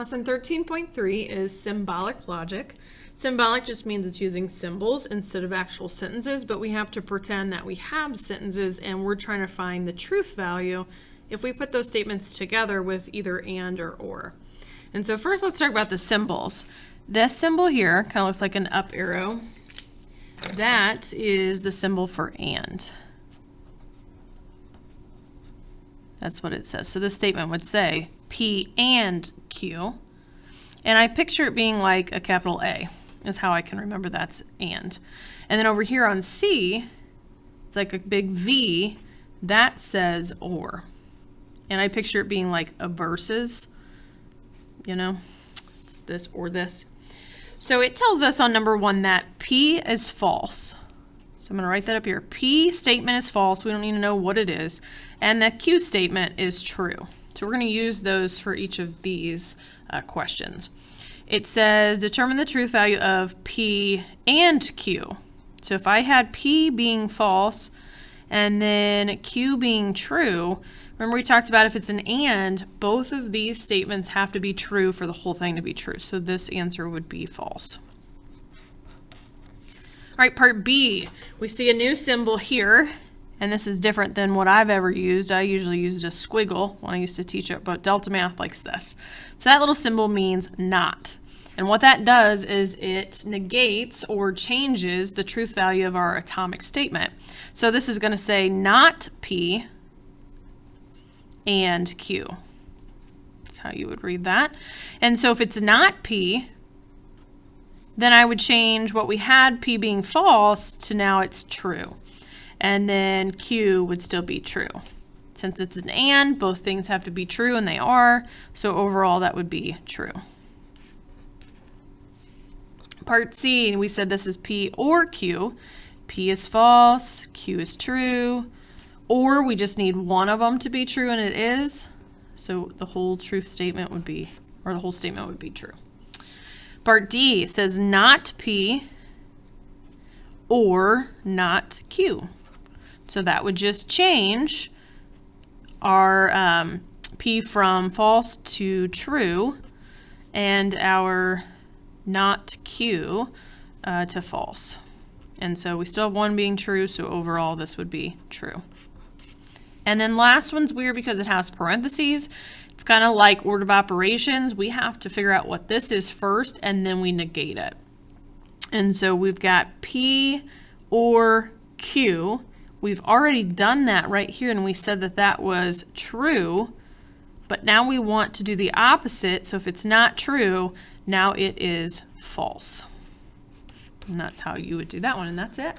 Lesson 13.3 is symbolic logic. Symbolic just means it's using symbols instead of actual sentences, but we have to pretend that we have sentences and we're trying to find the truth value if we put those statements together with either and or. And so first let's talk about the symbols. This symbol here kind of looks like an up arrow. That is the symbol for and. That's what it says. So this statement would say P and Q. And I picture it being like a capital A is how I can remember that's and. And then over here on C, it's like a big V. That says or. And I picture it being like a versus, you know, it's this or this. So it tells us on number 1 that P is false. So I'm going to write that up here. P statement is false. We don't need to know what it is. And the Q statement is true. So we're going to use those for each of these questions. It says determine the truth value of P and Q. So if I had P being false and then Q being true, remember we talked about if it's an and, both of these statements have to be true for the whole thing to be true. So this answer would be false. All right, part B, we see a new symbol here, and this is different than what I've ever used. I usually used a squiggle when I used to teach it, but Delta Math likes this. So that little symbol means not. And what that does is it negates or changes the truth value of our atomic statement. So this is going to say not P and Q. That's how you would read that. And so if it's not P, then I would change what we had, P being false, to now it's true. And then Q would still be true. Since it's an and, both things have to be true, and they are. So overall, that would be true. Part C, we said this is P or Q. P is false, Q is true. Or we just need one of them to be true, and it is. So the whole truth statement would be, or the whole statement would be true. Part D says not P or not Q. So that would just change our P from false to true and our not Q to false. And so we still have one being true, so overall this would be true. And then last one's weird because it has parentheses. It's kind of like order of operations. We have to figure out what this is first, and then we negate it. And so we've got P or Q. We've already done that right here, and we said that that was true. But now we want to do the opposite. So if it's not true, now it is false. And that's how you would do that one, and that's it.